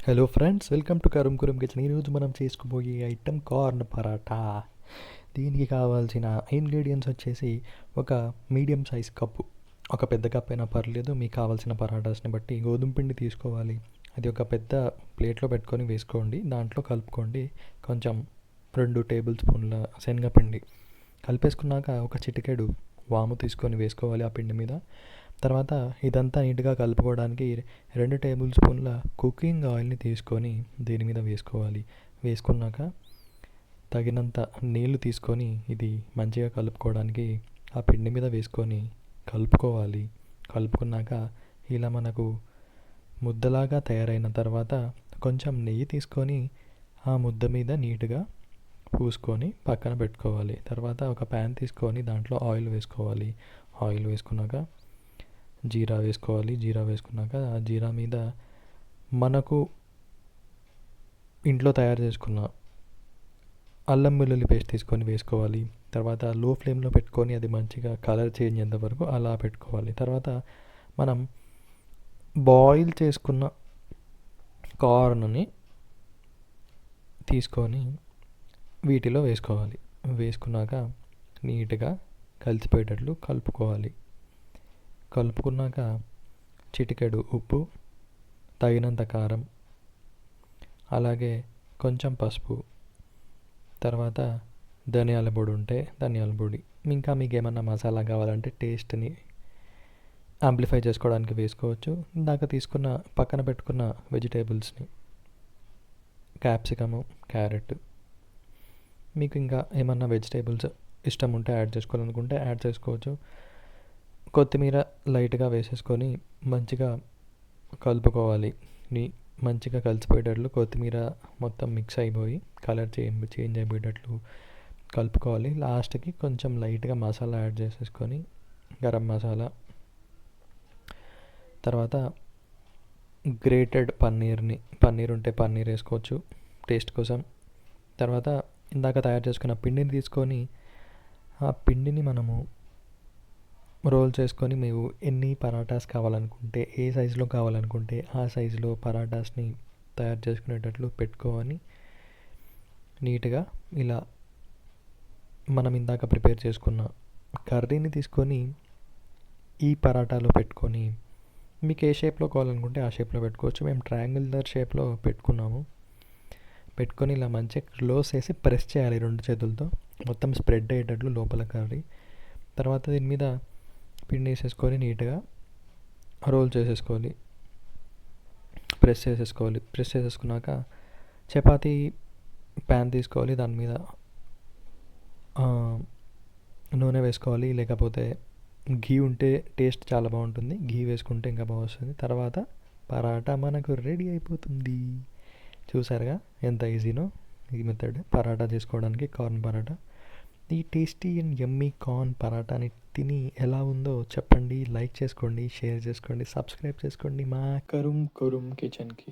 Hello friends, welcome to Karum Kurum kitchen. ఈరోజు మనం చేసుకోబోయే ఐటెం కార్న్ పరాటా. దీనికి కావాల్సిన ఇంగ్రీడియంట్స్ వచ్చేసి ఒక మీడియం సైజ్ కప్పు, ఒక పెద్ద కప్ అయినా పర్లేదు, మీకు కావాల్సిన పరాటాస్ని బట్టి గోధుమ పిండి తీసుకోవాలి. అది ఒక పెద్ద ప్లేట్లో పెట్టుకొని వేసుకోండి, దాంట్లో కలుపుకోండి. కొంచెం 2 టేబుల్ స్పూన్ల శనగపిండి కలిపేసుకున్నాక ఒక చిటికెడు వాము తీసుకొని వేసుకోవాలి ఆ పిండి మీద. తర్వాత ఇదంతా నీట్గా కలుపుకోవడానికి 2 టేబుల్ స్పూన్ల కుకింగ్ ఆయిల్ని తీసుకొని దీని మీద వేసుకోవాలి. వేసుకున్నాక తగినంత నీళ్లు తీసుకొని ఇది మంచిగా కలుపుకోవడానికి ఆ పిండి మీద వేసుకొని కలుపుకోవాలి. కలుపుకున్నాక ఇలా మనకు ముద్దలాగా తయారైన తర్వాత కొంచెం నెయ్యి తీసుకొని ఆ ముద్ద మీద నీట్గా పూసుకొని పక్కన పెట్టుకోవాలి. తర్వాత ఒక ప్యాన్ తీసుకొని దాంట్లో ఆయిల్ వేసుకోవాలి. ఆయిల్ వేసుకున్నాక జీరా వేసుకోవాలి. జీరా వేసుకున్నాక ఆ జీరా మీద మనకు ఇంట్లో తయారు చేసుకున్న అల్లం వెల్లుల్లి పేస్ట్ తీసుకొని వేసుకోవాలి. తర్వాత లో ఫ్లేమ్లో పెట్టుకొని అది మంచిగా కలర్ చేంజ్ అయ్యేంత వరకు అలా పెట్టుకోవాలి. తర్వాత మనం బాయిల్ చేసుకున్న కార్న్ని తీసుకొని వీటిలో వేసుకోవాలి. వేసుకున్నాక నీట్గా కలిసిపోయేటట్లు కలుపుకోవాలి. కలుపుకున్నాక చిటికెడు ఉప్పు, తగినంత కారం, అలాగే కొంచెం పసుపు, తర్వాత ధనియాల పొడి ఉంటే ధనియాల పొడి, ఇంకా మీకు ఏమన్నా మసాలా కావాలంటే టేస్ట్ని యాంప్లిఫై చేసుకోవడానికి వేసుకోవచ్చు. ఇందాక తీసుకున్న పక్కన పెట్టుకున్న వెజిటేబుల్స్ని, క్యాప్సికము, క్యారెట్, మీకు ఇంకా ఏమన్నా వెజిటేబుల్స్ ఇష్టం ఉంటే యాడ్ చేసుకోవాలనుకుంటే యాడ్ చేసుకోవచ్చు. కొత్తిమీర లైట్గా వేసేసుకొని మంచిగా కలుపుకోవాలి. మంచిగా కలిసిపోయేటట్లు కొత్తిమీర మొత్తం మిక్స్ అయిపోయి కలర్ చేంజ్ అయిపోయేటట్లు కలుపుకోవాలి. లాస్ట్కి కొంచెం లైట్గా మసాలా యాడ్ చేసేసుకొని గరం మసాలా, తర్వాత గ్రేటెడ్ పన్నీర్ ఉంటే పన్నీర్ వేసుకోవచ్చు టేస్ట్ కోసం. తర్వాత ఇందాక తయారు చేసుకున్న పిండిని తీసుకొని ఆ పిండిని మనము రోల్ చేసుకొని మీరు ఎన్ని పరాటాస్ కావాలనుకుంటే, ఏ సైజులో కావాలనుకుంటే ఆ సైజులో పరాటాస్ని తయారు చేసుకునేటట్లు పెట్టుకొని నీట్గా ఇలా మనం ఇందాక ప్రిపేర్ చేసుకున్న కర్రీని తీసుకొని ఈ పరాటాలో పెట్టుకొని మీకు ఏ షేప్లో కావాలనుకుంటే ఆ షేప్లో పెట్టుకోవచ్చు. మేము ట్రయాంగులర్ షేప్లో పెట్టుకున్నాము. పెట్టుకొని ఇలా మంచిగా క్లోజ్ చేసి ప్రెస్ చేయాలి 2 చేతులతో, మొత్తం స్ప్రెడ్ అయ్యేటట్లు లోపల కర్రీ. తర్వాత దీని మీద పిండి వేసేసుకొని నీట్గా రోల్ చేసేసుకోవాలి, ప్రెస్ చేసేసుకోవాలి. ప్రెస్ చేసేసుకున్నాక చపాతీ ప్యాన్ తీసుకోవాలి, దాని మీద నూనె వేసుకోవాలి, లేకపోతే ఘీ ఉంటే టేస్ట్ చాలా బాగుంటుంది, ఘీ వేసుకుంటే ఇంకా బాగా వస్తుంది. తర్వాత పరాటా మనకు రెడీ అయిపోతుంది. చూసారుగా ఎంత ఈజీనో ఈ మెథడ్ పరాటా చేసుకోవడానికి, కార్న్ పరాటా. ఈ టేస్టీ అండ్ యమ్మీ కార్న్ పరాటాని తిని ఎలా ఉందో చెప్పండి. లైక్ చేసుకోండి, షేర్ చేసుకోండి, సబ్స్క్రైబ్ చేసుకోండి మా కరుమ్ కురుమ్ కిచెన్కి.